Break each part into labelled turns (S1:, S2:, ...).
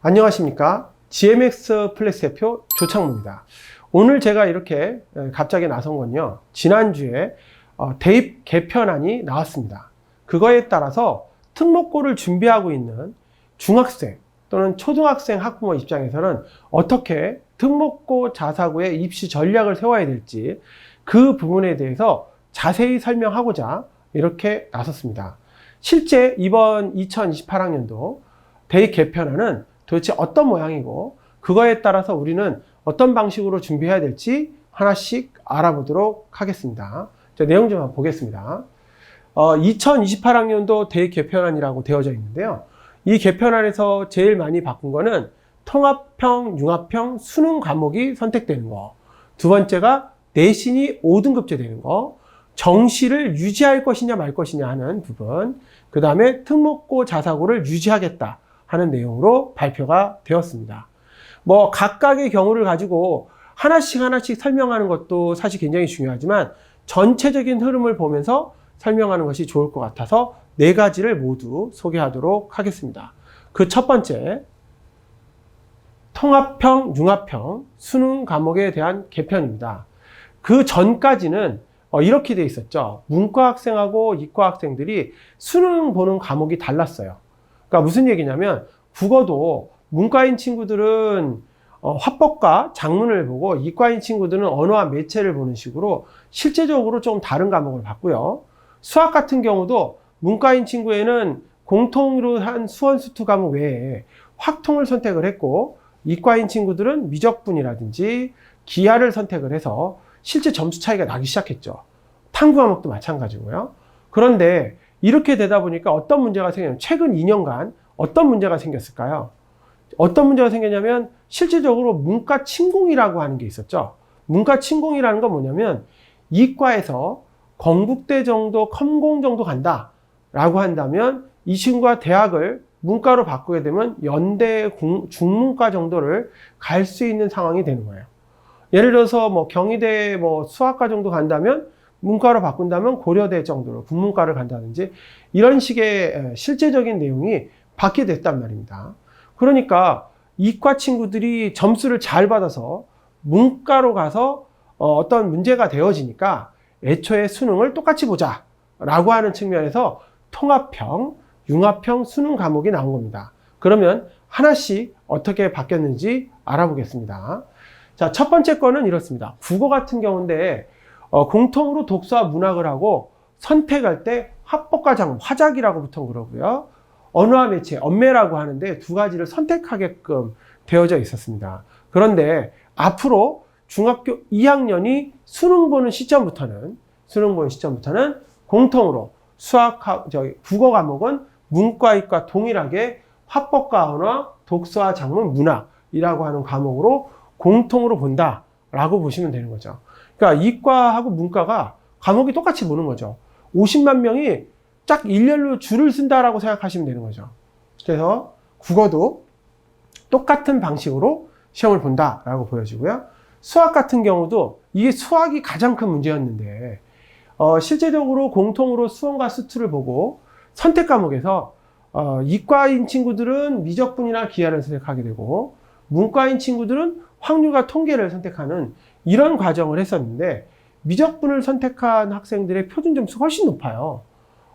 S1: 안녕하십니까. GMX 플렉스 대표 조창모입니다. 오늘 제가 이렇게 갑자기 나선 건요, 지난주에 대입 개편안이 나왔습니다. 그거에 따라서 특목고를 준비하고 있는 중학생 또는 초등학생 학부모 입장에서는 어떻게 특목고 자사고의 입시 전략을 세워야 될지 그 부분에 대해서 자세히 설명하고자 이렇게 나섰습니다. 실제 이번 2028학년도 대입 개편안은 도대체 어떤 모양이고 그거에 따라서 우리는 어떤 방식으로 준비해야 될지 하나씩 알아보도록 하겠습니다. 자, 내용 좀 한번 보겠습니다. 2028학년도 대입 개편안이라고 되어져 있는데요. 이 개편안에서 제일 많이 바꾼 거는 통합형, 융합형, 수능 과목이 선택되는 거. 두 번째가 내신이 5등급제 되는 거. 정시를 유지할 것이냐 말 것이냐 하는 부분. 그 다음에 특목고 자사고를 유지하겠다 하는 내용으로 발표가 되었습니다. 뭐 각각의 경우를 가지고 하나씩 설명하는 것도 사실 굉장히 중요하지만 전체적인 흐름을 보면서 설명하는 것이 좋을 것 같아서 네 가지를 모두 소개하도록 하겠습니다. 그 첫 번째, 통합형, 융합형 수능 과목에 대한 개편입니다. 그 전까지는 이렇게 돼 있었죠. 문과 학생하고 이과 학생들이 수능 보는 과목이 달랐어요. 그러니까 무슨 얘기냐면 국어도 문과인 친구들은 화법과 작문을 보고 이과인 친구들은 언어와 매체를 보는 식으로 실제적으로 좀 다른 과목을 봤고요. 수학 같은 경우도 문과인 친구에는 공통으로 한 수원 수투 과목 외에 확통을 선택을 했고 이과인 친구들은 미적분이라든지 기하를 선택을 해서 실제 점수 차이가 나기 시작했죠. 탐구 과목도 마찬가지고요. 그런데 이렇게 되다 보니까 어떤 문제가 생기냐면 최근 2년간 어떤 문제가 생겼을까요? 어떤 문제가 생겼냐면 실질적으로 문과 침공이라고 하는 게 있었죠. 문과 침공이라는 건 뭐냐면 이과에서 건국대 정도, 컴공 정도 간다 라고 한다면 이 친구가 대학을 문과로 바꾸게 되면 연대 중문과 정도를 갈 수 있는 상황이 되는 거예요. 예를 들어서 뭐 경희대 수학과 정도 간다면 문과로 바꾼다면 고려대 정도로 국문과를 간다든지 이런 식의 실제적인 내용이 받게 됐단 말입니다. 그러니까 이과 친구들이 점수를 잘 받아서 문과로 가서 어떤 문제가 되어지니까 애초에 수능을 똑같이 보자 라고 하는 측면에서 통합형, 융합형 수능 과목이 나온 겁니다. 그러면 하나씩 어떻게 바뀌었는지 알아보겠습니다. 자, 첫 번째 거는 이렇습니다. 국어 같은 경우인데 공통으로 독서와 문학을 하고 선택할 때 화법과 작문, 화작이라고 보통 그러고요. 언어와 매체, 언매라고 하는데 두 가지를 선택하게끔 되어져 있었습니다. 그런데 앞으로 중학교 2학년이 수능 보는 시점부터는 공통으로 국어 과목은 문과, 이과 동일하게 화법과 언어, 독서와 작문, 문학이라고 하는 과목으로 공통으로 본다라고 보시면 되는 거죠. 그러니까 이과하고 문과가 과목이 똑같이 보는 거죠. 50만 명이 쫙 일렬로 줄을 쓴다라고 생각하시면 되는 거죠. 그래서 국어도 똑같은 방식으로 시험을 본다라고 보여지고요. 수학 같은 경우도 이게 수학이 가장 큰 문제였는데 실제적으로 공통으로 수원과 수투를 보고 선택 과목에서 이과인 친구들은 미적분이나 기하를 선택하게 되고 문과인 친구들은 확률과 통계를 선택하는 이런 과정을 했었는데 미적분을 선택한 학생들의 표준 점수가 훨씬 높아요.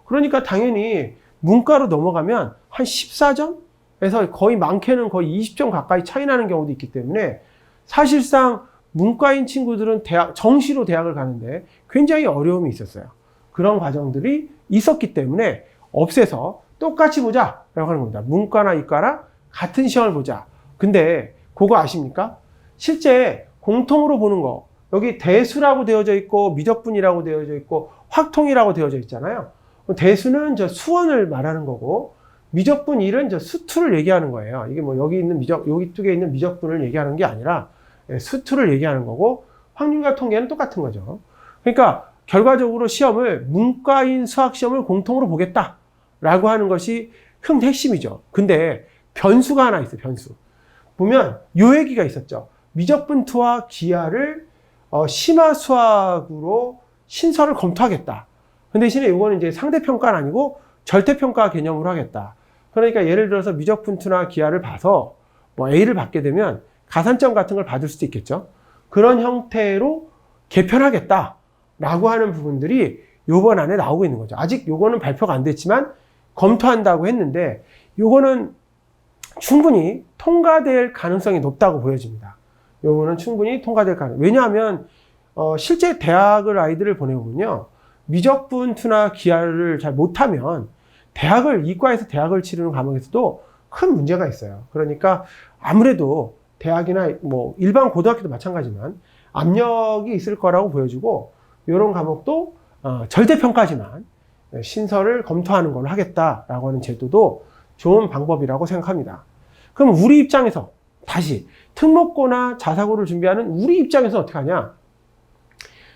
S1: 그러니까 당연히 문과로 넘어가면 한 14점에서 거의 많게는 거의 20점 가까이 차이 나는 경우도 있기 때문에 사실상 문과인 친구들은 정시로 대학을 가는데 굉장히 어려움이 있었어요. 그런 과정들이 있었기 때문에 없애서 똑같이 보자 라고 하는 겁니다. 문과나 이과나 같은 시험을 보자. 근데 그거 아십니까? 실제 공통으로 보는 거 여기 대수라고 되어져 있고 미적분이라고 되어져 있고 확통이라고 되어져 있잖아요. 대수는 저 수원을 말하는 거고 미적분 1은 저 수투를 얘기하는 거예요. 이게 뭐 여기 쪽에 있는 미적분을 얘기하는 게 아니라 수투를 얘기하는 거고 확률과 통계는 똑같은 거죠. 그러니까 결과적으로 시험을 문과인 수학 시험을 공통으로 보겠다라고 하는 것이 핵심이죠. 근데 변수가 하나 있어요. 변수. 보면 요 얘기가 있었죠. 미적분투와 기하를 심화 수학으로 신설을 검토하겠다. 근데 대신에 이거는 이제 상대평가는 아니고 절대평가 개념으로 하겠다. 그러니까 예를 들어서 미적분투나 기하를 봐서 뭐 A를 받게 되면 가산점 같은 걸 받을 수도 있겠죠. 그런 형태로 개편하겠다라고 하는 부분들이 요번 안에 나오고 있는 거죠. 아직 요거는 발표가 안 됐지만 검토한다고 했는데 요거는 충분히 통과될 가능성이 높다고 보여집니다. 요거는 충분히 통과될 가능성. 왜냐하면 실제 대학을 아이들을 보내보면요. 미적분투나 기하를 잘 못하면 이과에서 대학을 치르는 과목에서도 큰 문제가 있어요. 그러니까 아무래도 대학이나 뭐 일반 고등학교도 마찬가지지만 압력이 있을 거라고 보여지고 이런 과목도 절대평가지만 신설을 검토하는 걸로 하겠다라고 하는 제도도 좋은 방법이라고 생각합니다. 그럼 우리 입장에서 다시 특목고나 자사고를 준비하는 우리 입장에서 어떻게 하냐?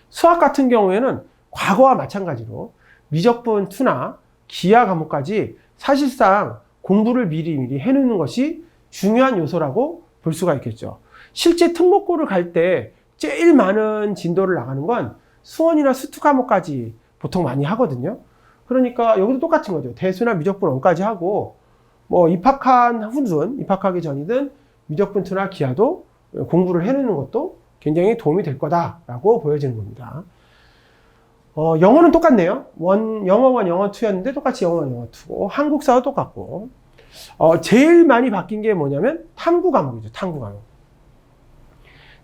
S1: 수학 같은 경우에는 과거와 마찬가지로 미적분 2나 기하 과목까지 사실상 공부를 미리 해놓는 것이 중요한 요소라고 볼 수가 있겠죠. 실제 특목고를 갈 때 제일 많은 진도를 나가는 건 수원이나 수투 과목까지 보통 많이 하거든요. 그러니까 여기도 똑같은 거죠. 대수나 미적분 1까지 하고 뭐 입학하기 전이든 미적분 2나 기하도 공부를 해놓는 것도 굉장히 도움이 될 거다라고 보여지는 겁니다. 영어는 똑같네요. 영어 1, 영어 2였는데 똑같이 영어 1, 영어 2고 한국사도 똑같고 제일 많이 바뀐 게 뭐냐면 탐구 과목이죠. 탐구 과목.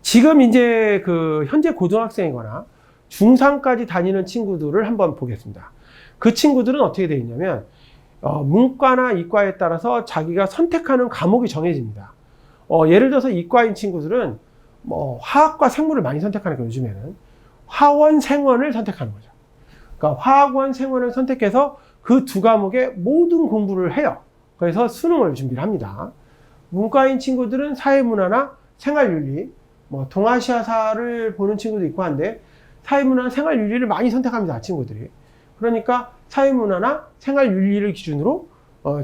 S1: 지금 이제 현재 고등학생이거나 중3까지 다니는 친구들을 한번 보겠습니다. 그 친구들은 어떻게 되어 있냐면 문과나 이과에 따라서 자기가 선택하는 과목이 정해집니다. 예를 들어서 이과인 친구들은 뭐 화학과 생물을 많이 선택하는 거예요. 요즘에는 화원, 생원을 선택하는 거죠. 그러니까 화학원, 생원을 선택해서 그 두 과목의 모든 공부를 해요. 그래서 수능을 준비를 합니다. 문과인 친구들은 사회문화나 생활윤리, 뭐 동아시아사를 보는 친구도 있고 한데 사회문화나 생활윤리를 많이 선택합니다. 친구들이. 그러니까 사회문화나 생활윤리를 기준으로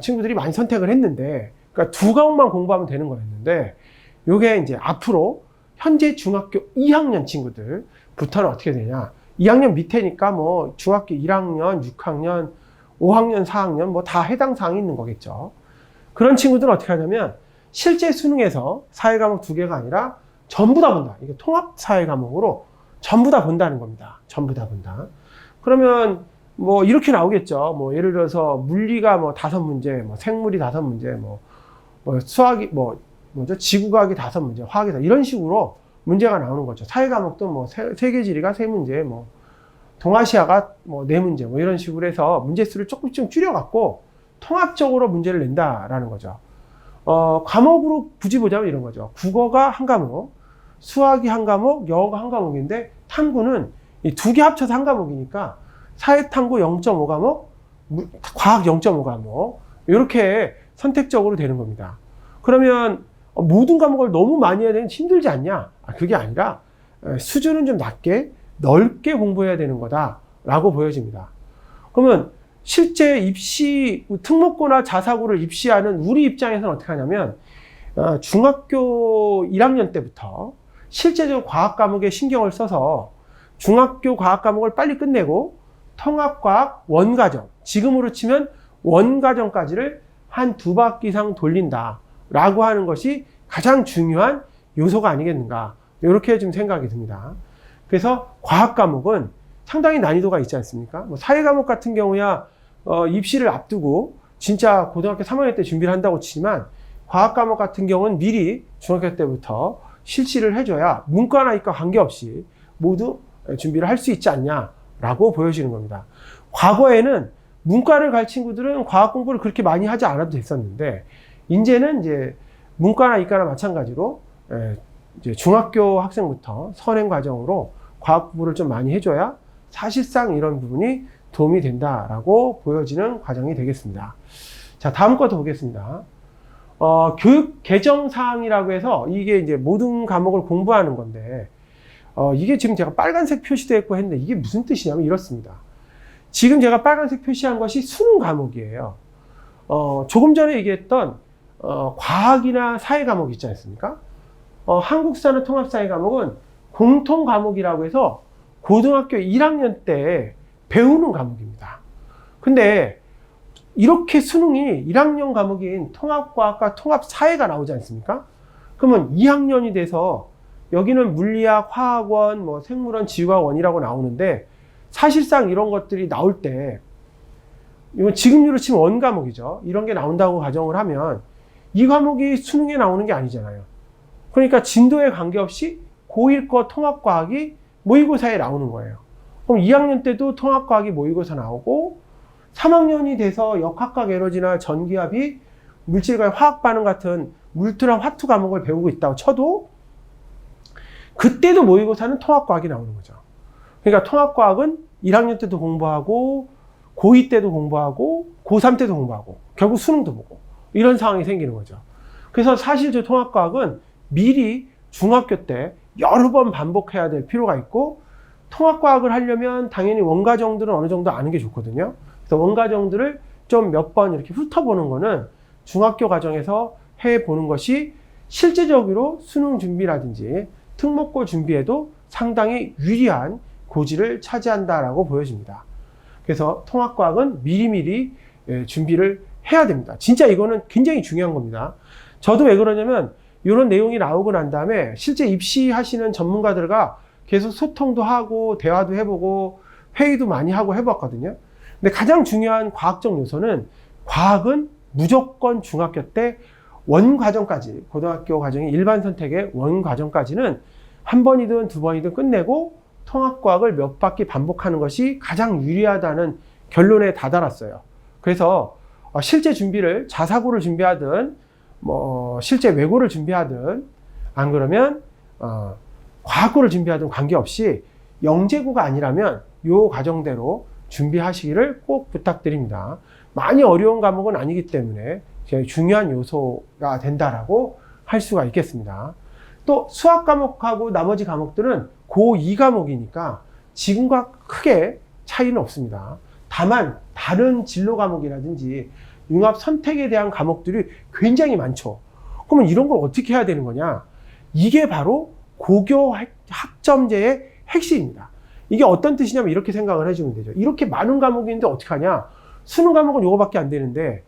S1: 친구들이 많이 선택을 했는데, 그러니까 두 과목만 공부하면 되는 거였는데, 요게 이제 앞으로 현재 중학교 2학년 친구들부터는 어떻게 되냐? 2학년 밑에니까 뭐 중학교 1학년, 6학년, 5학년, 4학년 뭐 다 해당 사항이 있는 거겠죠. 그런 친구들은 어떻게 하냐면 실제 수능에서 사회 과목 2개가 아니라 전부 다 본다. 이게 통합 사회 과목으로 전부 다 본다는 겁니다. 전부 다 본다. 그러면 뭐 이렇게 나오겠죠. 뭐 예를 들어서 물리가 뭐 5문제, 뭐 생물이 5문제, 뭐 수학이 지구과학이 5문제, 화학이 이런 식으로 문제가 나오는 거죠. 사회 과목도 뭐 세계지리가 3문제, 뭐 동아시아가 뭐 4문제, 뭐 이런 식으로 해서 문제수를 조금씩 줄여갖고 통합적으로 문제를 낸다라는 거죠. 과목으로 굳이 보자면 이런 거죠. 국어가 한 과목, 수학이 한 과목, 영어가 한 과목인데 탐구는 이 2개 합쳐서 한 과목이니까 사회탐구 0.5과목, 과학 0.5과목 이렇게 선택적으로 되는 겁니다. 그러면 모든 과목을 너무 많이 해야 되는 힘들지 않냐? 그게 아니라 수준은 좀 낮게 넓게 공부해야 되는 거다라고 보여집니다. 그러면 실제 특목고나 자사고를 입시하는 우리 입장에서는 어떻게 하냐면 중학교 1학년 때부터 실제적으로 과학 과목에 신경을 써서 중학교 과학 과목을 빨리 끝내고 통합과학 원과정, 지금으로 치면 원과정까지를 한 2바퀴 이상 돌린다라고 하는 것이 가장 중요한 요소가 아니겠는가, 이렇게 좀 생각이 듭니다. 그래서 과학 과목은 상당히 난이도가 있지 않습니까? 뭐 사회 과목 같은 경우야 입시를 앞두고 진짜 고등학교 3학년 때 준비를 한다고 치지만 과학 과목 같은 경우는 미리 중학교 때부터 실시를 해줘야 문과나 이과 관계없이 모두 준비를 할 수 있지 않냐라고 보여지는 겁니다. 과거에는 문과를 갈 친구들은 과학 공부를 그렇게 많이 하지 않아도 됐었는데 이제는 이제 문과나 이과나 마찬가지로 이제 중학교 학생부터 선행 과정으로 과학 공부를 좀 많이 해줘야 사실상 이런 부분이 도움이 된다라고 보여지는 과정이 되겠습니다. 자, 다음 것도 보겠습니다. 교육 개정 사항이라고 해서 이게 이제 모든 과목을 공부하는 건데, 이게 지금 제가 빨간색 표시되어 있고 했는데 이게 무슨 뜻이냐면 이렇습니다. 지금 제가 빨간색 표시한 것이 수능 과목이에요. 조금 전에 얘기했던 과학이나 사회 과목 있지 않습니까? 한국사나 통합사회 과목은 공통 과목이라고 해서 고등학교 1학년 때 배우는 과목입니다. 근데 이렇게 수능이 1학년 과목인 통합과학과 통합사회가 나오지 않습니까? 그러면 2학년이 돼서 여기는 물리학, 화학원, 뭐 생물원, 지구학원이라고 나오는데 사실상 이런 것들이 나올 때 이건 지금으로 치면 원 과목이죠. 이런 게 나온다고 가정을 하면 이 과목이 수능에 나오는 게 아니잖아요. 그러니까 진도에 관계없이 고1 거 통합과학이 모의고사에 나오는 거예요. 그럼 2학년 때도 통합과학이 모의고사 나오고 3학년이 돼서 역학과 에너지나 전기압이 물질과 화학 반응 같은 물투랑 화투 과목을 배우고 있다고 쳐도 그때도 모의고사는 통합과학이 나오는 거죠. 그러니까 통합과학은 1학년 때도 공부하고 고2 때도 공부하고 고3 때도 공부하고 결국 수능도 보고 이런 상황이 생기는 거죠. 그래서 사실 저 통합과학은 미리 중학교 때 여러 번 반복해야 될 필요가 있고 통합과학을 하려면 당연히 원과정들은 어느 정도 아는 게 좋거든요. 그래서 원과정들을 좀 몇 번 이렇게 훑어보는 거는 중학교 과정에서 해보는 것이 실제적으로 수능 준비라든지 특목고 준비에도 상당히 유리한 고지를 차지한다라고 보여집니다. 그래서 통합과학은 미리미리 준비를 해야 됩니다. 진짜 이거는 굉장히 중요한 겁니다. 저도 왜 그러냐면 이런 내용이 나오고 난 다음에 실제 입시하시는 전문가들과 계속 소통도 하고 대화도 해보고 회의도 많이 하고 해봤거든요. 근데 가장 중요한 과학적 요소는 과학은 무조건 중학교 때 원과정까지, 고등학교 과정의 일반 선택의 원과정까지는 한 번이든 두 번이든 끝내고 통합과학을 몇 바퀴 반복하는 것이 가장 유리하다는 결론에 다다랐어요. 그래서 실제 준비를 자사고를 준비하든 뭐 실제 외고를 준비하든 안 그러면 과학고를 준비하든 관계없이 영재고가 아니라면 이 과정대로 준비하시기를 꼭 부탁드립니다. 많이 어려운 과목은 아니기 때문에 중요한 요소가 된다라고 할 수가 있겠습니다. 또 수학 과목하고 나머지 과목들은 고2 과목이니까 지금과 크게 차이는 없습니다. 다만 다른 진로 과목이라든지 융합 선택에 대한 과목들이 굉장히 많죠. 그러면 이런 걸 어떻게 해야 되는 거냐? 이게 바로 고교 학점제의 핵심입니다. 이게 어떤 뜻이냐면 이렇게 생각을 해주면 되죠. 이렇게 많은 과목이 있는데 어떻게 하냐? 수능 과목은 요거밖에 안 되는데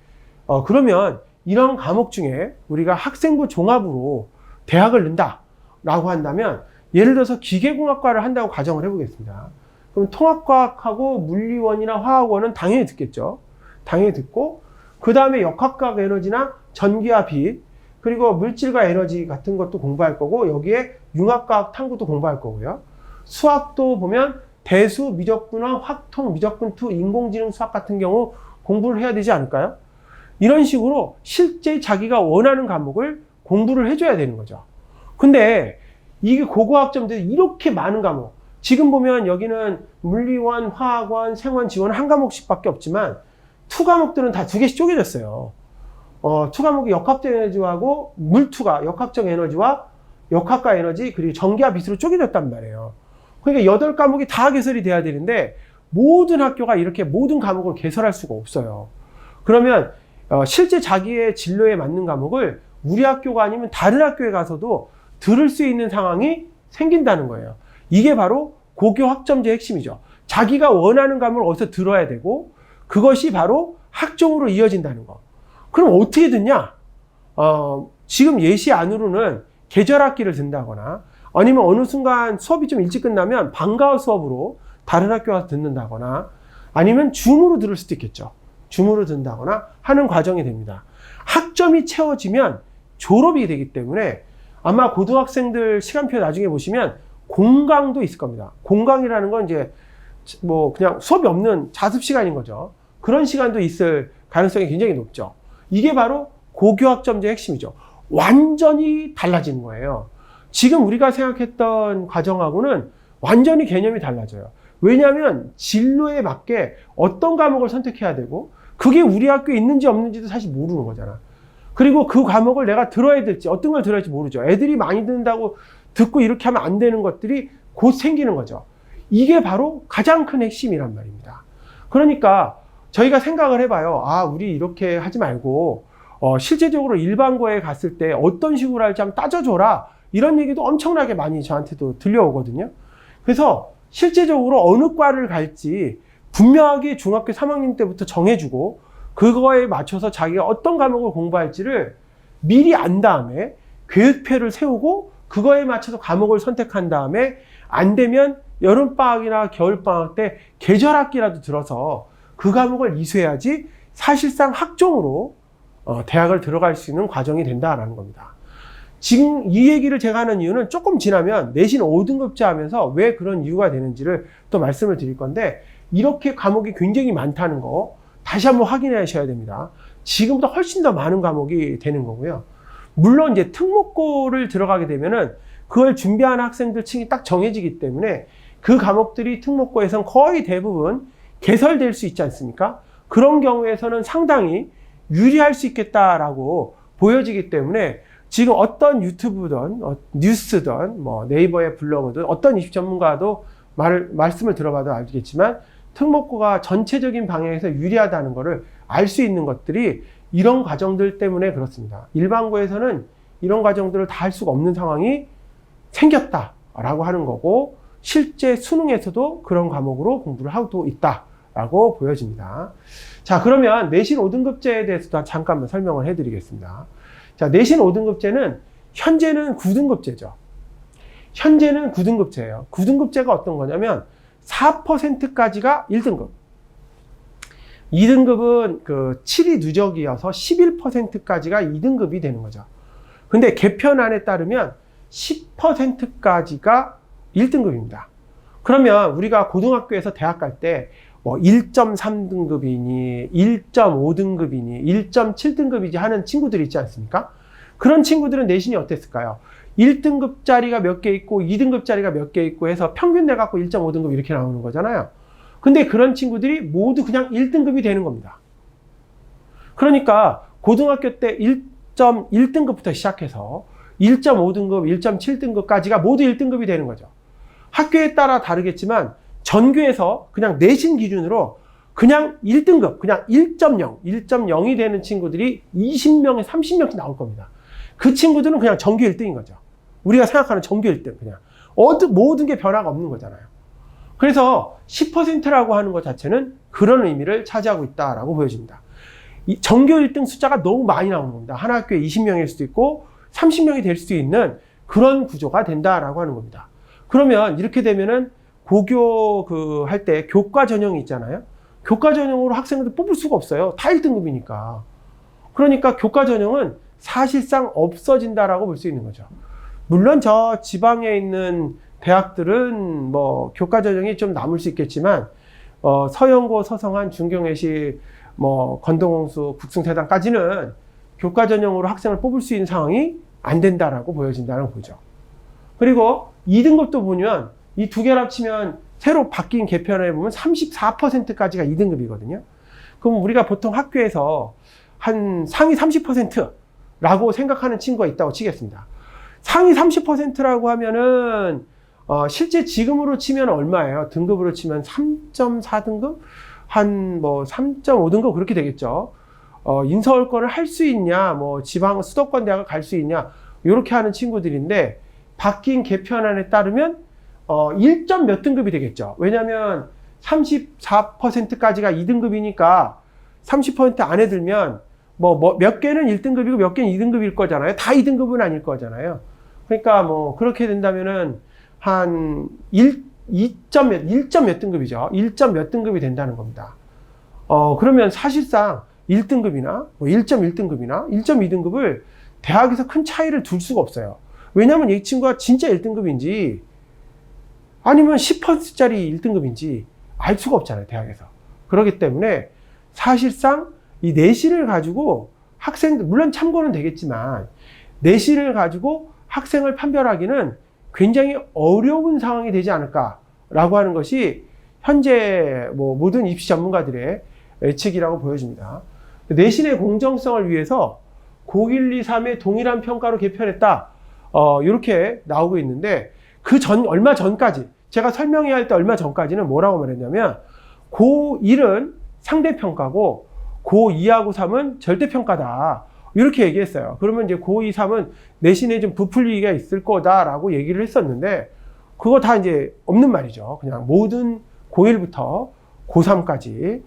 S1: 그러면 이런 과목 중에 우리가 학생부 종합으로 대학을 넣는다라고 한다면 예를 들어서 기계공학과를 한다고 가정을 해보겠습니다. 그럼 통합과학하고 물리원이나 화학원은 당연히 듣겠죠. 당연히 듣고 그 다음에 역학과 에너지나 전기와 빛 그리고 물질과 에너지 같은 것도 공부할 거고 여기에 융합과학 탐구도 공부할 거고요. 수학도 보면 대수, 미적분화, 확통, 미적분투, 인공지능 수학 같은 경우 공부를 해야 되지 않을까요? 이런 식으로 실제 자기가 원하는 과목을 공부를 해줘야 되는 거죠. 근데 이게 고고학점들이 이렇게 많은 과목 지금 보면 여기는 물리원, 화학원, 생원, 지원 한 과목씩밖에 없지만 투 과목들은 다 2개씩 쪼개졌어요. 투 과목이 역학적 에너지하고 물투가 역학적 에너지와 역학과 에너지 그리고 전기와 빛으로 쪼개졌단 말이에요. 그러니까 8과목이 다 개설이 돼야 되는데 모든 학교가 이렇게 모든 과목을 개설할 수가 없어요. 그러면 실제 자기의 진로에 맞는 과목을 우리 학교가 아니면 다른 학교에 가서도 들을 수 있는 상황이 생긴다는 거예요. 이게 바로 고교 학점제 핵심이죠. 자기가 원하는 과목을 어디서 들어야 되고 그것이 바로 학종으로 이어진다는 거. 그럼 어떻게 듣냐? 지금 예시 안으로는 계절학기를 든다거나 아니면 어느 순간 수업이 좀 일찍 끝나면 방과후 수업으로 다른 학교 가서 듣는다거나 아니면 줌으로 들을 수도 있겠죠. 줌으로 듣는다거나 하는 과정이 됩니다. 학점이 채워지면 졸업이 되기 때문에 아마 고등학생들 시간표 나중에 보시면 공강도 있을 겁니다. 공강이라는 건 이제 뭐 그냥 수업이 없는 자습 시간인 거죠. 그런 시간도 있을 가능성이 굉장히 높죠. 이게 바로 고교학점제의 핵심이죠. 완전히 달라지는 거예요. 지금 우리가 생각했던 과정하고는 완전히 개념이 달라져요. 왜냐하면 진로에 맞게 어떤 과목을 선택해야 되고 그게 우리 학교에 있는지 없는지도 사실 모르는 거잖아. 그리고 그 과목을 내가 들어야 될지 어떤 걸 들어야 할지 모르죠. 애들이 많이 듣는다고 듣고 이렇게 하면 안 되는 것들이 곧 생기는 거죠. 이게 바로 가장 큰 핵심이란 말입니다. 그러니까 저희가 생각을 해봐요. 아, 우리 이렇게 하지 말고 실제적으로 일반고에 갔을 때 어떤 식으로 할지 한번 따져줘라. 이런 얘기도 엄청나게 많이 저한테도 들려오거든요. 그래서 실제적으로 어느 과를 갈지 분명하게 중학교 3학년 때부터 정해주고 그거에 맞춰서 자기가 어떤 과목을 공부할지를 미리 안 다음에 계획표를 세우고 그거에 맞춰서 과목을 선택한 다음에 안 되면 여름방학이나 겨울방학 때 계절학기라도 들어서 그 과목을 이수해야지 사실상 학종으로 대학을 들어갈 수 있는 과정이 된다라는 겁니다. 지금 이 얘기를 제가 하는 이유는 조금 지나면 내신 5등급제 하면서 왜 그런 이유가 되는지를 또 말씀을 드릴 건데, 이렇게 과목이 굉장히 많다는 거 다시 한번 확인해 하셔야 됩니다. 지금보다 훨씬 더 많은 과목이 되는 거고요. 물론 이제 특목고를 들어가게 되면은 그걸 준비하는 학생들 층이 딱 정해지기 때문에 그 과목들이 특목고에선 거의 대부분 개설될 수 있지 않습니까? 그런 경우에서는 상당히 유리할 수 있겠다라고 보여지기 때문에 지금 어떤 유튜브든 뉴스든 뭐 네이버의 블로그든 어떤 입시 전문가도 말씀을 들어봐도 알겠지만 특목고가 전체적인 방향에서 유리하다는 것을 알 수 있는 것들이 이런 과정들 때문에 그렇습니다. 일반고에서는 이런 과정들을 다 할 수가 없는 상황이 생겼다라고 하는 거고, 실제 수능에서도 그런 과목으로 공부를 하고 있다라고 보여집니다. 자, 그러면 내신 5등급제에 대해서도 잠깐만 설명을 해드리겠습니다. 자, 내신 5등급제는 현재는 9등급제죠. 현재는 9등급제예요. 9등급제가 어떤 거냐면 4%까지가 1등급. 2등급은 그 7위 누적이어서 11%까지가 2등급이 되는 거죠. 근데 개편안에 따르면 10%까지가 1등급입니다. 그러면 우리가 고등학교에서 대학 갈 때 뭐 1.3등급이니 1.5등급이니 1.7등급이지 하는 친구들이 있지 않습니까? 그런 친구들은 내신이 어땠을까요? 1등급짜리가 몇 개 있고 2등급짜리가 몇 개 있고 해서 평균 내갖고 1.5등급 이렇게 나오는 거잖아요. 근데 그런 친구들이 모두 그냥 1등급이 되는 겁니다. 그러니까 고등학교 때 1.1등급부터 시작해서 1.5등급, 1.7등급까지가 모두 1등급이 되는 거죠. 학교에 따라 다르겠지만 전교에서 그냥 내신 기준으로 그냥 1등급, 그냥 1.0, 1.0이 되는 친구들이 20명에 30명씩 나올 겁니다. 그 친구들은 그냥 전교 1등인 거죠. 우리가 생각하는 전교 1등, 그냥. 모든 게 변화가 없는 거잖아요. 그래서 10%라고 하는 것 자체는 그런 의미를 차지하고 있다라고 보여집니다. 이 전교 1등 숫자가 너무 많이 나오는 겁니다. 한 학교에 20명일 수도 있고 30명이 될 수도 있는 그런 구조가 된다라고 하는 겁니다. 그러면 이렇게 되면은 고교 할 때 교과 전형이 있잖아요. 교과 전형으로 학생들 뽑을 수가 없어요. 다 1등급이니까. 그러니까 교과 전형은 사실상 없어진다라고 볼 수 있는 거죠. 물론 저 지방에 있는 대학들은 뭐 교과 전형이 좀 남을 수 있겠지만 서영고, 서성한, 중경외시, 뭐 건동홍수, 국승대단까지는 교과 전형으로 학생을 뽑을 수 있는 상황이 안 된다라고 보여진다는 거죠. 그리고 2등급도 보면 이 두 개를 합치면 새로 바뀐 개편에 보면 34%까지가 2등급이거든요. 그럼 우리가 보통 학교에서 한 상위 30%라고 생각하는 친구가 있다고 치겠습니다. 상위 30%라고 하면은 실제 지금으로 치면 얼마예요? 등급으로 치면 3.4등급? 한 뭐 3.5등급 그렇게 되겠죠. 인서울권을 할 수 있냐, 뭐 지방 수도권 대학을 갈 수 있냐, 이렇게 하는 친구들인데, 바뀐 개편안에 따르면 1점 몇 등급이 되겠죠. 왜냐하면 34%까지가 2등급이니까 30% 안에 들면 뭐 몇 개는 1등급이고 몇 개는 2등급일 거잖아요. 다 2등급은 아닐 거잖아요. 그러니까 뭐 그렇게 된다면은 한 1점 몇 등급이죠. 1점 몇 등급이 된다는 겁니다. 그러면 사실상 1등급이나 뭐 1.1등급이나 1.2등급을 대학에서 큰 차이를 둘 수가 없어요. 왜냐하면 이 친구가 진짜 1등급인지 아니면 10%짜리 1등급인지 알 수가 없잖아요, 대학에서. 그렇기 때문에 사실상 이 내신을 가지고 학생들, 물론 참고는 되겠지만 내신을 가지고 학생을 판별하기는 굉장히 어려운 상황이 되지 않을까라고 하는 것이 현재 뭐 모든 입시 전문가들의 예측이라고 보여집니다. 내신의 공정성을 위해서 01, 2, 3의 동일한 평가로 개편했다. 이렇게 나오고 있는데, 얼마 전까지, 제가 설명해야 할 때 얼마 전까지는 뭐라고 말했냐면, 고1은 상대평가고, 고2하고 3은 절대평가다. 이렇게 얘기했어요. 그러면 이제 고2, 3은 내신에 좀 부풀리기가 있을 거다라고 얘기를 했었는데, 그거 다 이제 없는 말이죠. 그냥 모든 고1부터 고3까지.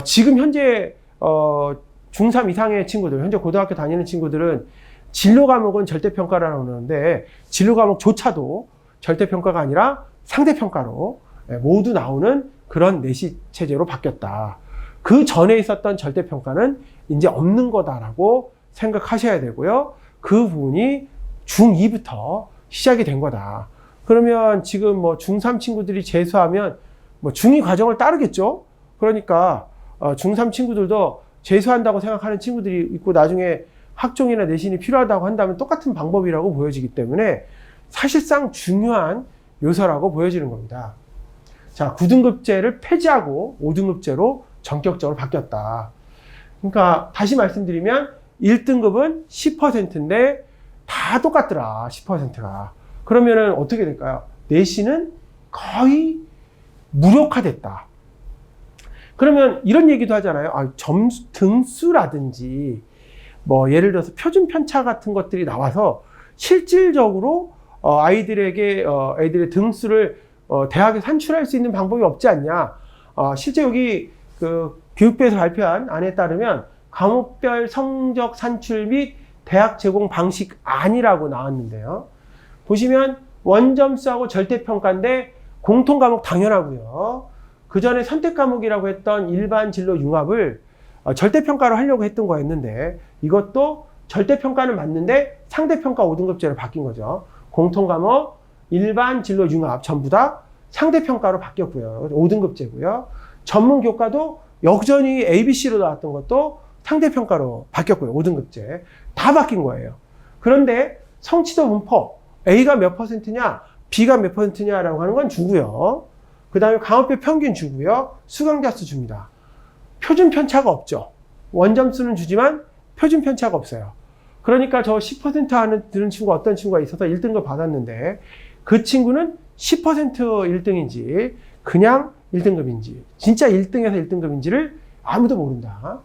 S1: 지금 현재 중3 이상의 친구들, 현재 고등학교 다니는 친구들은 진로 과목은 절대평가라고 하는데 진로 과목조차도 절대평가가 아니라 상대평가로 모두 나오는 그런 내시 체제로 바뀌었다. 그 전에 있었던 절대평가는 이제 없는 거다라고 생각하셔야 되고요. 그 부분이 중2부터 시작이 된 거다. 그러면 지금 뭐 중3 친구들이 재수하면 뭐 중2 과정을 따르겠죠? 그러니까 중3 친구들도 재수한다고 생각하는 친구들이 있고 나중에 학종이나 내신이 필요하다고 한다면 똑같은 방법이라고 보여지기 때문에 사실상 중요한 요소라고 보여지는 겁니다. 자, 9등급제를 폐지하고 5등급제로 전격적으로 바뀌었다. 그러니까 다시 말씀드리면 1등급은 10%인데 다 똑같더라, 10%가. 그러면은 어떻게 될까요? 내신은 거의 무력화됐다. 그러면 이런 얘기도 하잖아요. 점수, 등수라든지 뭐 예를 들어서 표준 편차 같은 것들이 나와서 실질적으로 애들의 등수를 대학에 산출할 수 있는 방법이 없지 않냐. 실제 여기 그 교육부에서 발표한 안에 따르면 과목별 성적 산출 및 대학 제공 방식 아니라고 나왔는데요. 보시면 원점수하고 절대평가인데 공통 과목 당연하고요. 그 전에 선택 과목이라고 했던 일반 진로 융합을 절대평가로 하려고 했던 거였는데 이것도 절대평가는 맞는데 상대평가 5등급제로 바뀐 거죠. 공통 과목, 일반 진로 융합 전부 다 상대평가로 바뀌었고요. 5등급제고요. 전문 교과도 여전히 ABC로 나왔던 것도 상대평가로 바뀌었고요. 5등급제. 다 바뀐 거예요. 그런데 성취도 분포, A가 몇 %냐, B가 몇 %냐라고 하는 건 주고요. 그 다음에 강업별 평균 주고요. 수강자 수 줍니다. 표준 편차가 없죠. 원점수는 주지만 표준 편차가 없어요. 그러니까 저 10% 하는 들은 친구 어떤 친구가 있어서 1등급 받았는데 그 친구는 10% 1등인지 그냥 1등급인지 진짜 1등에서 1등급인지를 아무도 모른다.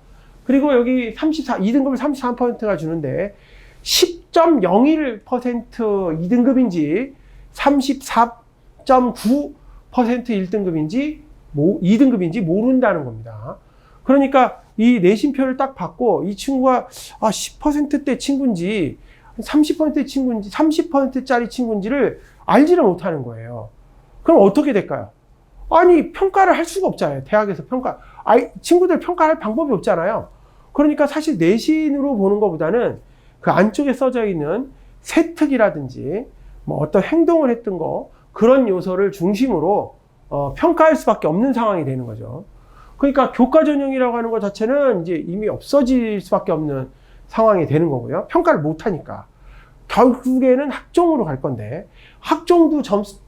S1: 그리고 여기 2등급을 33%가 주는데 10.01% 2등급인지 34.9% 1등급인지 2등급인지 모른다는 겁니다. 그러니까 이 내신표를 딱 받고 이 친구가 10%대 친구인지 30%대 친구인지 30%짜리 친구인지를 알지를 못하는 거예요. 그럼 어떻게 될까요? 아니 평가를 할 수가 없잖아요. 대학에서 친구들 평가할 방법이 없잖아요. 그러니까 사실 내신으로 보는 것보다는 그 안쪽에 써져 있는 세특이라든지 뭐 어떤 행동을 했던 거 그런 요소를 중심으로 평가할 수밖에 없는 상황이 되는 거죠. 그러니까 교과 전형이라고 하는 것 자체는 이제 이미 없어질 수밖에 없는 상황이 되는 거고요. 평가를 못 하니까. 결국에는 학종으로 갈 건데 학종도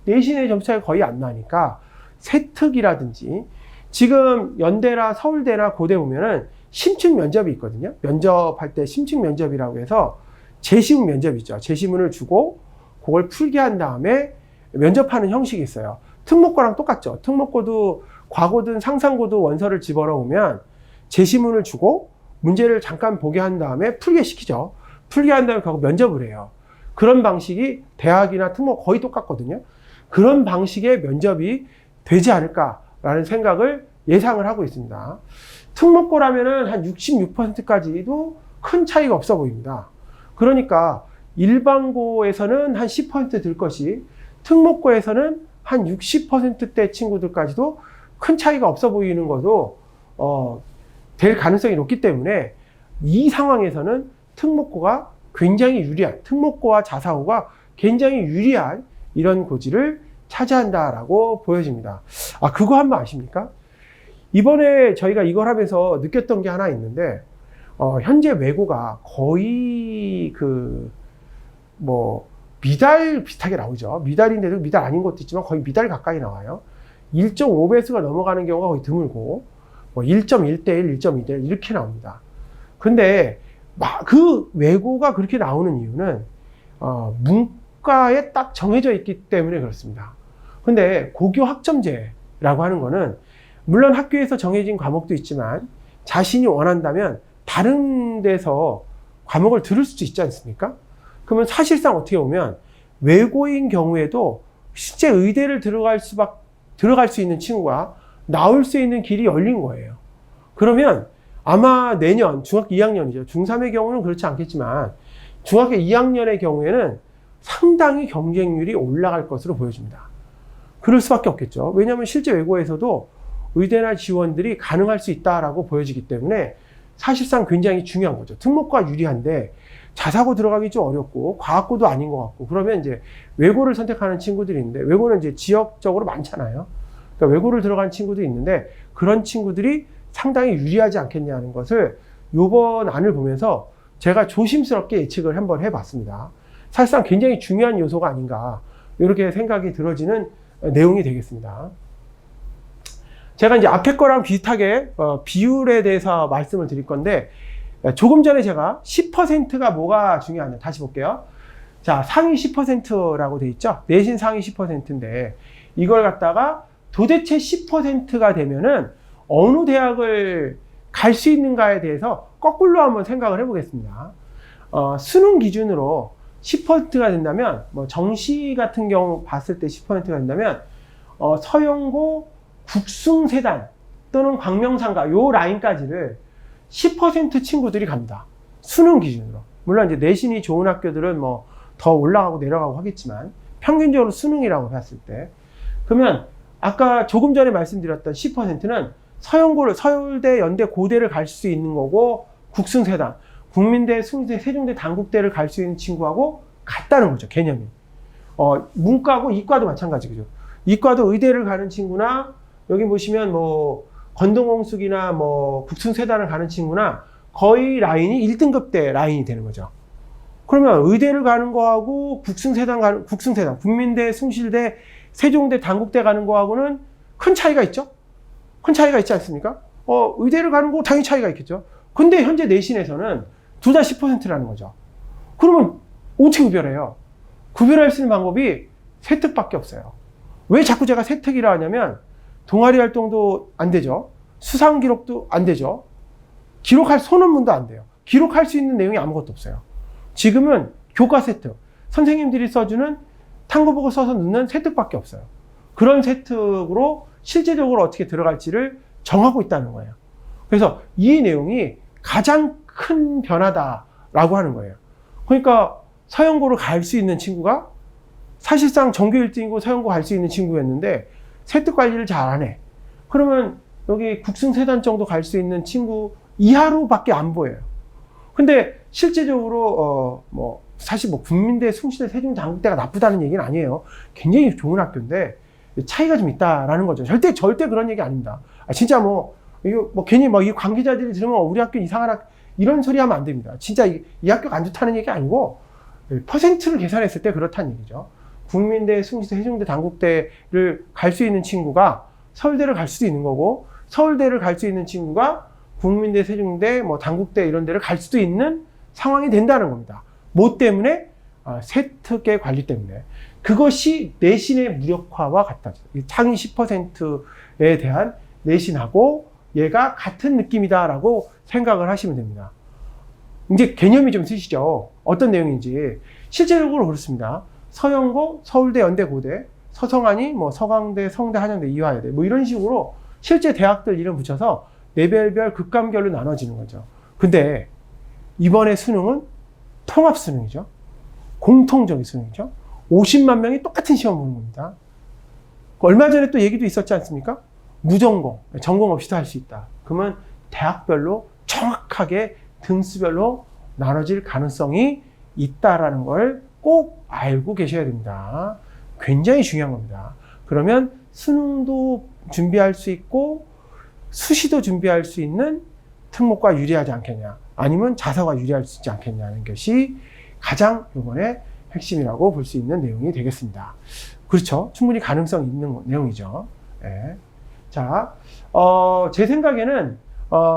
S1: 내신의 점수 차이가 거의 안 나니까 세특이라든지 지금 연대나 서울대나 고대 보면은 심층 면접이 있거든요. 면접할 때 심층 면접이라고 해서 제시문 면접이 있죠. 제시문을 주고 그걸 풀게 한 다음에 면접하는 형식이 있어요. 특목고랑 똑같죠. 특목고도 과고든 상상고도 원서를 집어넣으면 제시문을 주고 문제를 잠깐 보게 한 다음에 풀게 시키죠. 풀게 한 다음에 그거 면접을 해요. 그런 방식이 대학이나 특목 거의 똑같거든요. 그런 방식의 면접이 되지 않을까라는 생각을 예상을 하고 있습니다. 특목고라면은 한 66%까지도 큰 차이가 없어 보입니다. 그러니까 일반고에서는 한 10% 들 것이 특목고에서는 한 60%대 친구들까지도 큰 차이가 없어 보이는 것도 될 가능성이 높기 때문에 이 상황에서는 특목고가 굉장히 유리한, 특목고와 자사고가 굉장히 유리한 이런 고지를 차지한다라고 보여집니다. 그거 한번 아십니까? 이번에 저희가 이걸 하면서 느꼈던 게 하나 있는데 현재 외고가 거의 미달 비슷하게 나오죠. 미달인데도 미달 아닌 것도 있지만 거의 미달 가까이 나와요. 1.5배수가 넘어가는 경우가 거의 드물고 1.1대1, 1.2대1 이렇게 나옵니다. 근데 그 외고가 그렇게 나오는 이유는 문과에 딱 정해져 있기 때문에 그렇습니다. 근데 고교 학점제라고 하는 거는 물론 학교에서 정해진 과목도 있지만 자신이 원한다면 다른 데서 과목을 들을 수도 있지 않습니까? 그러면 사실상 어떻게 보면 외고인 경우에도 실제 의대를 들어갈 수 있는 친구가 나올 수 있는 길이 열린 거예요. 그러면 아마 내년 중학교 2학년이죠. 중3의 경우는 그렇지 않겠지만 중학교 2학년의 경우에는 상당히 경쟁률이 올라갈 것으로 보여집니다. 그럴 수밖에 없겠죠. 왜냐하면 실제 외고에서도 의대나 지원들이 가능할 수 있다라고 보여지기 때문에 사실상 굉장히 중요한 거죠. 특목과 유리한데 자사고 들어가기 좀 어렵고 과학고도 아닌 것 같고 그러면 이제 외고를 선택하는 친구들이 있는데 외고는 이제 지역적으로 많잖아요. 그러니까 외고를 들어간 친구도 있는데 그런 친구들이 상당히 유리하지 않겠냐는 것을 이번 안을 보면서 제가 조심스럽게 예측을 한번 해봤습니다. 사실상 굉장히 중요한 요소가 아닌가 이렇게 생각이 들어지는 내용이 되겠습니다. 제가 이제 앞에 거랑 비슷하게 비율에 대해서 말씀을 드릴 건데 조금 전에 제가 10%가 뭐가 중요하냐 다시 볼게요. 자, 상위 10%라고 돼 있죠. 내신 상위 10%인데 이걸 갖다가 도대체 10%가 되면은 어느 대학을 갈 수 있는가에 대해서 거꾸로 한번 생각을 해보겠습니다. 수능 기준으로 10%가 된다면 뭐 정시 같은 경우 봤을 때 10%가 된다면 서영고 국숭세단 또는 광명상가 요 라인까지를 10% 친구들이 갑니다. 수능 기준으로. 물론 이제 내신이 좋은 학교들은 뭐 더 올라가고 내려가고 하겠지만 평균적으로 수능이라고 봤을 때 그러면 아까 조금 전에 말씀드렸던 10%는 서영고를 서울대, 연대, 고대를 갈 수 있는 거고 국승세단, 국민대, 숭대, 세종대, 단국대를 갈 수 있는 친구하고 같다는 거죠. 개념이. 문과고 이과도 마찬가지죠. 이과도 의대를 가는 친구나 여기 보시면 뭐 건동홍숙이나 뭐 국승세단을 가는 친구나 거의 라인이 1등급대 라인이 되는 거죠. 그러면 의대를 가는 거하고 국승세단, 국민대, 숭실대, 세종대, 단국대 가는 거하고는 큰 차이가 있죠? 큰 차이가 있지 않습니까? 의대를 가는 거 당연히 차이가 있겠죠. 근데 현재 내신에서는 둘 다 10%라는 거죠. 그러면 어떻게 구별해요? 구별할 수 있는 방법이 세특밖에 없어요. 왜 자꾸 제가 세특이라 하냐면 동아리 활동도 안 되죠. 수상 기록도 안 되죠. 기록할 소논문도 안 돼요. 기록할 수 있는 내용이 아무것도 없어요. 지금은 교과 세특, 선생님들이 써주는 탐구북을 써서 넣는 세특밖에 없어요. 그런 세특으로 실제적으로 어떻게 들어갈지를 정하고 있다는 거예요. 그래서 이 내용이 가장 큰 변화다라고 하는 거예요. 그러니까 서영고를 갈 수 있는 친구가 사실상 전교 1등이고 서영고 갈 수 있는 친구였는데 세특 관리를 잘 안 해. 그러면 여기 국승세단 정도 갈 수 있는 친구 이하로밖에 안 보여요. 근데 실제적으로 사실 뭐 국민대, 숭실대, 세종대, 단국대가 나쁘다는 얘기는 아니에요. 굉장히 좋은 학교인데 차이가 좀 있다라는 거죠. 절대 그런 얘기 아닙니다. 진짜 이거 괜히 이 관계자들이 들으면 우리 학교 이상한 학교 이런 소리 하면 안 됩니다. 진짜 이 학교가 안 좋다는 얘기 아니고 퍼센트를 계산했을 때 그렇다는 얘기죠. 국민대, 숭실대, 세종대, 단국대를 갈 수 있는 친구가 서울대를 갈 수도 있는 거고 서울대를 갈 수 있는 친구가 국민대, 세종대, 단국대 이런 데를 갈 수도 있는 상황이 된다는 겁니다. 뭐 때문에? 세특의 관리 때문에. 그것이 내신의 무력화와 같다. 상위 10%에 대한 내신하고 얘가 같은 느낌이다라고 생각을 하시면 됩니다. 이제 개념이 좀 쓰시죠. 어떤 내용인지. 실제적으로 그렇습니다. 서영고, 서울대, 연대, 고대, 서성한이 서강대, 성대, 한양대, 이화여대 이런 식으로 실제 대학들 이름 붙여서 레벨별 급감별로 나눠지는 거죠. 근데 이번에 수능은 통합 수능이죠. 공통적인 수능이죠. 50만 명이 똑같은 시험 보는 겁니다. 얼마 전에 또 얘기도 있었지 않습니까? 무전공, 전공 없이도 할 수 있다. 그러면 대학별로 정확하게 등수별로 나눠질 가능성이 있다라는 걸 꼭 알고 계셔야 됩니다. 굉장히 중요한 겁니다. 그러면 수능도 준비할 수 있고 수시도 준비할 수 있는 특목과 유리하지 않겠냐, 아니면 자사가 유리할 수 있지 않겠냐는 것이 가장 이번에 핵심이라고 볼 수 있는 내용이 되겠습니다. 그렇죠. 충분히 가능성 있는 내용이죠. 네. 자, 제 생각에는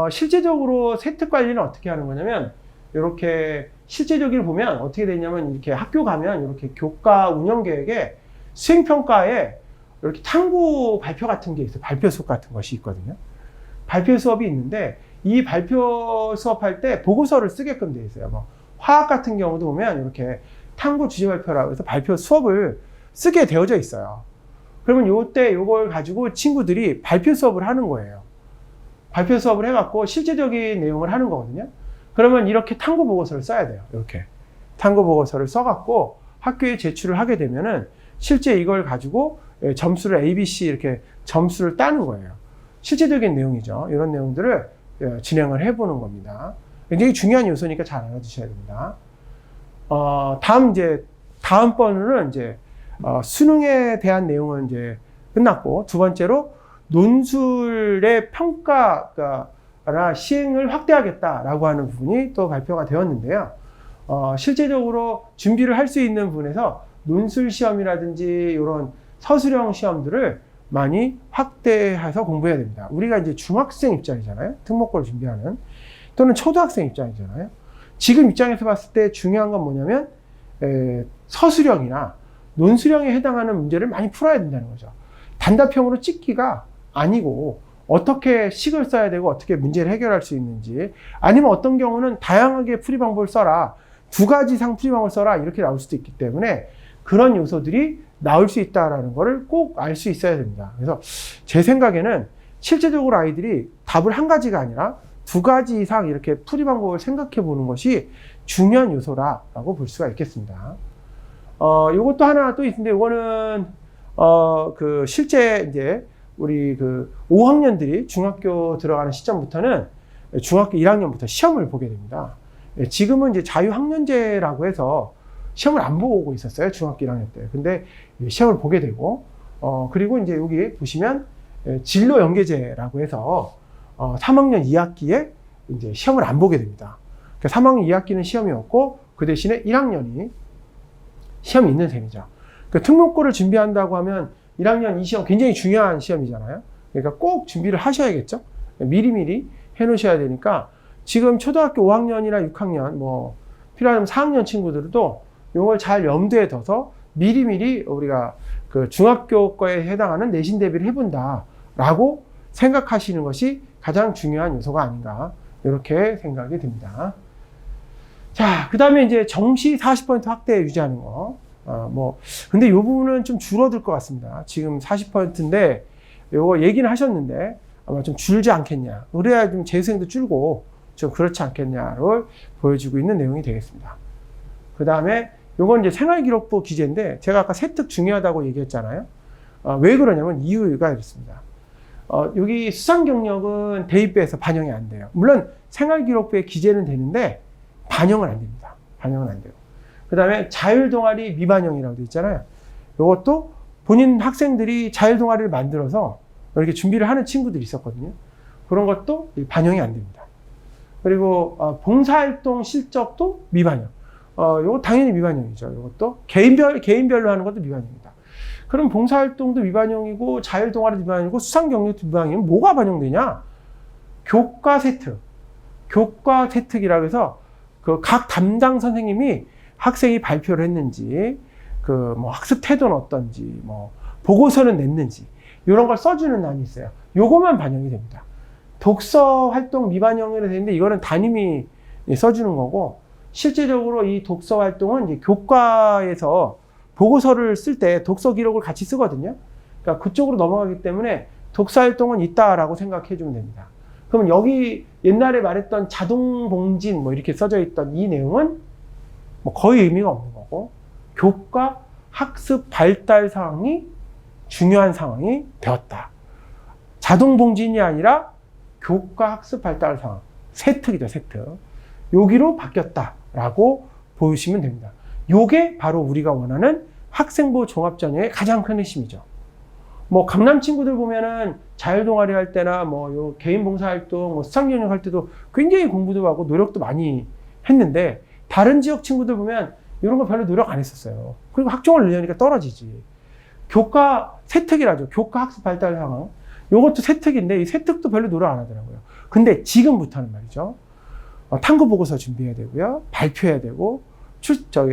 S1: 실제적으로 세특 관리는 어떻게 하는 거냐면 이렇게 실제적으로 보면 어떻게 되냐면 이렇게 학교 가면 이렇게 교과 운영 계획에 수행평가에 이렇게 탐구 발표 같은 게 있어요. 발표 수업 같은 것이 있거든요. 발표 수업이 있는데 이 발표 수업할 때 보고서를 쓰게끔 돼 있어요. 화학 같은 경우도 보면 이렇게 탐구 주제 발표라고 해서 발표 수업을 쓰게 되어져 있어요. 그러면 요때 요걸 가지고 친구들이 발표 수업을 하는 거예요. 발표 수업을 해갖고 실제적인 내용을 하는 거거든요. 그러면 이렇게 탐구 보고서를 써야 돼요. 이렇게 탐구 보고서를 써갖고 학교에 제출을 하게 되면은 실제 이걸 가지고 점수를 A, B, C 이렇게 점수를 따는 거예요. 실제적인 내용이죠. 이런 내용들을 진행을 해보는 겁니다. 굉장히 중요한 요소니까 잘 알아두셔야 됩니다. 다음번으로는 이제 수능에 대한 내용은 이제 끝났고, 두 번째로 논술의 평가나 시행을 확대하겠다라고 하는 부분이 또 발표가 되었는데요. 실제적으로 준비를 할 수 있는 부분에서 논술 시험이라든지 이런 서술형 시험들을 많이 확대해서 공부해야 됩니다. 우리가 이제 중학생 입장이잖아요. 특목고를 준비하는. 또는 초등학생 입장이잖아요. 지금 입장에서 봤을 때 중요한 건 뭐냐면 서술형이나 논술형에 해당하는 문제를 많이 풀어야 된다는 거죠. 단답형으로 찍기가 아니고 어떻게 식을 써야 되고 어떻게 문제를 해결할 수 있는지, 아니면 어떤 경우는 다양하게 풀이 방법을 써라, 2가지 이상 풀이 방법을 써라, 이렇게 나올 수도 있기 때문에 그런 요소들이 나올 수 있다는 것을 꼭 알 수 있어야 됩니다. 그래서 제 생각에는 실제적으로 아이들이 답을 1가지가 아니라 2가지 이상 이렇게 풀이 방법을 생각해 보는 것이 중요한 요소라고 볼 수가 있겠습니다. 요것도 하나 또 있는데, 요거는 실제 이제 우리 5학년들이 중학교 들어가는 시점부터는 중학교 1학년부터 시험을 보게 됩니다. 지금은 이제 자유학년제라고 해서 시험을 안 보고 있었어요. 중학교 1학년 때. 근데 시험을 보게 되고, 그리고 이제 여기 보시면 진로 연계제라고 해서 3학년 2학기에 이제 시험을 안 보게 됩니다. 그러니까 3학년 2학기는 시험이 없고 그 대신에 1학년이 시험이 있는 셈이죠. 그러니까 특목고를 준비한다고 하면 1학년 이 시험 굉장히 중요한 시험이잖아요. 그러니까 꼭 준비를 하셔야겠죠. 미리미리 해놓으셔야 되니까 지금 초등학교 5학년이나 6학년, 뭐 필요하면 4학년 친구들도 이걸 잘 염두에 둬서 미리미리 우리가 중학교 거에 해당하는 내신 대비를 해본다라고 생각하시는 것이 가장 중요한 요소가 아닌가, 이렇게 생각이 듭니다. 자, 그 다음에 이제 정시 40% 확대 유지하는 거. 근데 이 부분은 좀 줄어들 것 같습니다. 지금 40%인데, 요거 얘기는 하셨는데, 아마 좀 줄지 않겠냐. 그래야 좀 재수생도 줄고, 좀 그렇지 않겠냐를 보여주고 있는 내용이 되겠습니다. 그 다음에 요건 이제 생활기록부 기재인데, 제가 아까 세특 중요하다고 얘기했잖아요. 왜 그러냐면 이유가 이렇습니다. 여기 수상 경력은 대입부에서 반영이 안 돼요. 물론 생활기록부에 기재는 되는데 반영은 안 됩니다. 반영은 안 돼요. 그 다음에 자율동아리 미반영이라고 되어 있잖아요. 이것도 본인 학생들이 자율동아리를 만들어서 이렇게 준비를 하는 친구들이 있었거든요. 그런 것도 반영이 안 됩니다. 그리고 봉사활동 실적도 미반영. 이거 당연히 미반영이죠. 이것도 개인별로 하는 것도 미반영입니다. 그럼 봉사활동도 미반영이고 자율동아리도 미반영이고 수상경력도 미반영이면 뭐가 반영되냐? 교과 세특. 교과 세특이라고 해서 각 담당 선생님이 학생이 발표를 했는지, 학습 태도는 어떤지, 보고서는 냈는지, 이런 걸 써주는 난이 있어요. 요거만 반영이 됩니다. 독서 활동 미반영으로 되는데 이거는 담임이 써주는 거고, 실제적으로 이 독서 활동은 이제 교과에서 보고서를 쓸 때 독서 기록을 같이 쓰거든요. 그러니까 그쪽으로 넘어가기 때문에 독서 활동은 있다라고 생각해 주면 됩니다. 그러면 여기 옛날에 말했던 자동봉진 이렇게 써져 있던 이 내용은 거의 의미가 없는 거고, 교과 학습 발달 상황이 중요한 상황이 되었다. 자동봉진이 아니라 교과 학습 발달 상황, 세특이죠, 세특. 여기로 바뀌었다라고 보시면 됩니다. 요게 바로 우리가 원하는 학생부 종합전형의 가장 큰 핵심이죠. 강남 친구들 보면은 자율동아리 할 때나 요 개인 봉사활동, 수상경력 할 때도 굉장히 공부도 하고 노력도 많이 했는데, 다른 지역 친구들 보면 이런 거 별로 노력 안 했었어요. 그리고 학종을 늘려니까 떨어지지. 교과 세특이라죠. 교과 학습 발달 상황. 요것도 세특인데 이 세특도 별로 노력 안 하더라고요. 근데 지금부터는 말이죠. 탐구 보고서 준비해야 되고요. 발표해야 되고,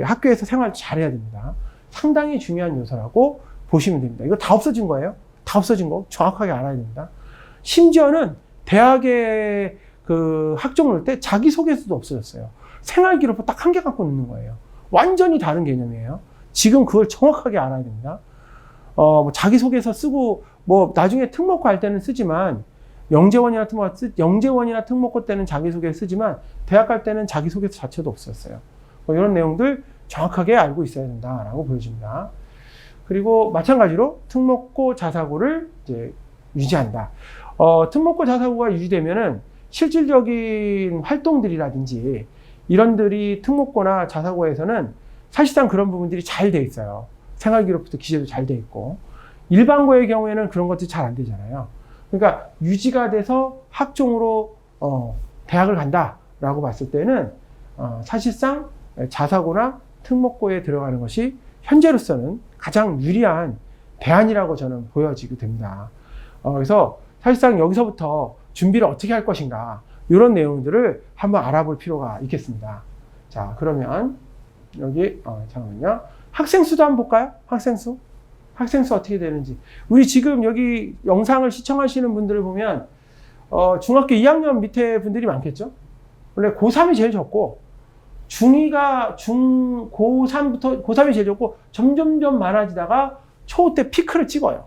S1: 학교에서 생활 잘해야 됩니다. 상당히 중요한 요소라고 보시면 됩니다. 이거 다 없어진 거예요. 다 없어진 거 정확하게 알아야 됩니다. 심지어는 대학에 학종 넣을 때 자기소개서도 없어졌어요. 생활기록부 딱 1개 갖고 넣는 거예요. 완전히 다른 개념이에요. 지금 그걸 정확하게 알아야 됩니다. 자기소개서 쓰고, 나중에 특목고 할 때는 쓰지만, 영재원이나 특목고 때는 자기소개 쓰지만 대학 갈 때는 자기소개서 자체도 없었어요. 이런 내용들 정확하게 알고 있어야 된다라고 보여집니다. 그리고 마찬가지로 특목고 자사고를 이제 유지한다. 특목고 자사고가 유지되면은 실질적인 활동들이라든지 이런들이 특목고나 자사고에서는 사실상 그런 부분들이 잘 돼 있어요. 생활기록부터 기재도 잘 돼 있고. 일반고의 경우에는 그런 것들이 잘 안 되잖아요. 그러니까 유지가 돼서 학종으로 대학을 간다라고 봤을 때는 사실상 자사고나 특목고에 들어가는 것이 현재로서는 가장 유리한 대안이라고 저는 보여지게 됩니다. 그래서 사실상 여기서부터 준비를 어떻게 할 것인가 이런 내용들을 한번 알아볼 필요가 있겠습니다. 자, 그러면 여기 잠깐만요. 학생수도 한번 볼까요? 학생수 어떻게 되는지. 우리 지금 여기 영상을 시청하시는 분들을 보면 중학교 2학년 밑에 분들이 많겠죠? 원래 고3이 제일 적고 고3부터 고3이 제일 적고 점점점 많아지다가 초 때 피크를 찍어요.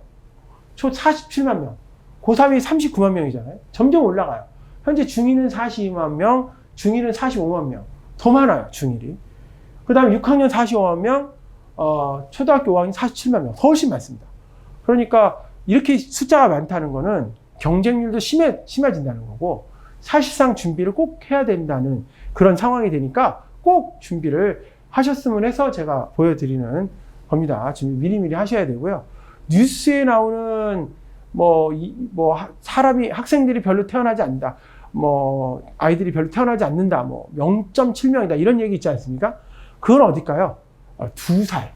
S1: 초 47만 명. 고3이 39만 명이잖아요. 점점 올라가요. 현재 중2는 42만 명, 중1은 45만 명. 더 많아요, 중1이. 그 다음에 6학년 45만 명, 초등학교 5학년 47만 명. 더 훨씬 많습니다. 그러니까 이렇게 숫자가 많다는 거는 경쟁률도 심해진다는 거고 사실상 준비를 꼭 해야 된다는 그런 상황이 되니까 꼭 준비를 하셨으면 해서 제가 보여드리는 겁니다. 준비 미리미리 하셔야 되고요. 뉴스에 나오는 학생들이 별로 태어나지 않는다. 아이들이 별로 태어나지 않는다. 0.7명이다. 이런 얘기 있지 않습니까? 그건 어딜까요? 2살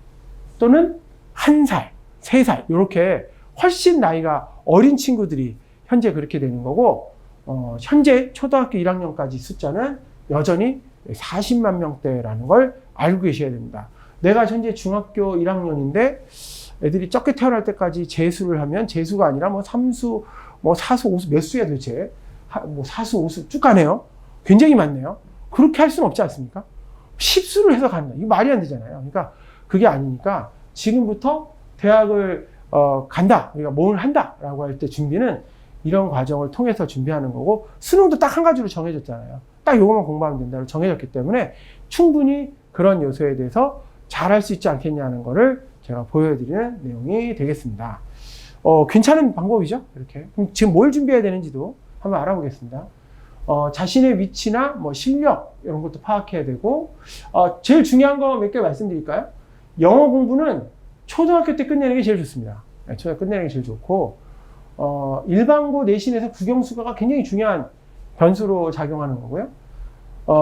S1: 또는 1살, 3살 이렇게 훨씬 나이가 어린 친구들이 현재 그렇게 되는 거고 현재 초등학교 1학년까지 숫자는 여전히 40만 명대라는 걸 알고 계셔야 됩니다. 내가 현재 중학교 1학년인데 애들이 적게 태어날 때까지 재수를 하면 재수가 아니라 삼수, 사수, 오수 몇 수야 도대체? 사수, 오수 쭉 가네요. 굉장히 많네요. 그렇게 할 수는 없지 않습니까? 10수를 해서 간다. 이거 말이 안 되잖아요. 그러니까 그게 아니니까 지금부터 대학을 간다. 우리가 뭘 한다라고 할 때 준비는 이런 과정을 통해서 준비하는 거고 수능도 딱 한 가지로 정해졌잖아요. 딱 요것만 공부하면 된다고 정해졌기 때문에 충분히 그런 요소에 대해서 잘할 수 있지 않겠냐는 거를 제가 보여드리는 내용이 되겠습니다. 괜찮은 방법이죠? 이렇게. 그럼 지금 뭘 준비해야 되는지도 한번 알아보겠습니다. 자신의 위치나 실력 이런 것도 파악해야 되고 제일 중요한 거 몇 개 말씀드릴까요? 영어 공부는 초등학교 때 끝내는 게 제일 좋습니다. 초등학교 끝내는 게 제일 좋고 일반고 내신에서 국영수가가 굉장히 중요한 변수로 작용하는 거고요.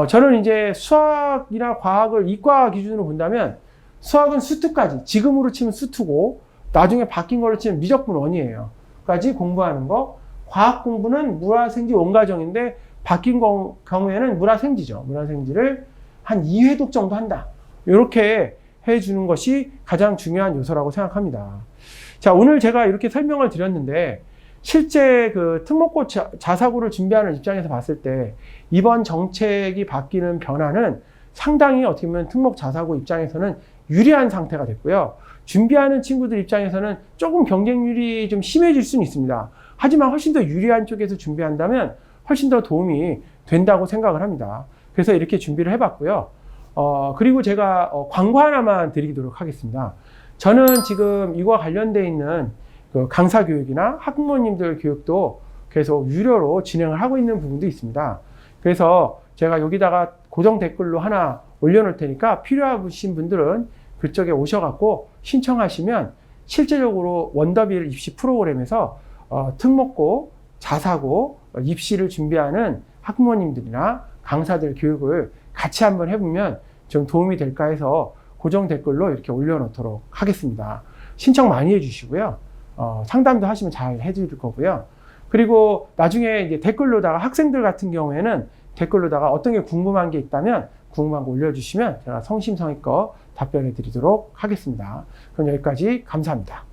S1: 저는 이제 수학이나 과학을 이과 기준으로 본다면 수학은 수투까지, 지금으로 치면 수투고 나중에 바뀐 걸로 치면 미적분 원이에요. 까지 공부하는 거. 과학 공부는 물화생지 원가정인데 바뀐 경우에는 물화생지죠. 물화생지를 한 2회독 정도 한다. 이렇게 해주는 것이 가장 중요한 요소라고 생각합니다. 자, 오늘 제가 이렇게 설명을 드렸는데 실제 그 특목고 자사고를 준비하는 입장에서 봤을 때 이번 정책이 바뀌는 변화는 상당히 어떻게 보면 특목 자사고 입장에서는 유리한 상태가 됐고요. 준비하는 친구들 입장에서는 조금 경쟁률이 좀 심해질 수는 있습니다. 하지만 훨씬 더 유리한 쪽에서 준비한다면 훨씬 더 도움이 된다고 생각을 합니다. 그래서 이렇게 준비를 해봤고요. 그리고 제가 광고 하나만 드리도록 하겠습니다. 저는 지금 이거와 관련되어 있는 그 강사 교육이나 학부모님들 교육도 계속 유료로 진행을 하고 있는 부분도 있습니다. 그래서 제가 여기다가 고정 댓글로 하나 올려놓을 테니까 필요하신 분들은 그쪽에 오셔갖고 신청하시면 실제적으로 원더빌 입시 프로그램에서 특목고, 자사고 입시를 준비하는 학부모님들이나 강사들 교육을 같이 한번 해보면 좀 도움이 될까 해서 고정 댓글로 이렇게 올려놓도록 하겠습니다. 신청 많이 해주시고요. 상담도 하시면 잘 해드릴 거고요. 그리고 나중에 이제 댓글로다가 학생들 같은 경우에는 댓글로다가 어떤 게 궁금한 게 있다면 궁금한 거 올려주시면 제가 성심성의껏 답변해 드리도록 하겠습니다. 그럼 여기까지 감사합니다.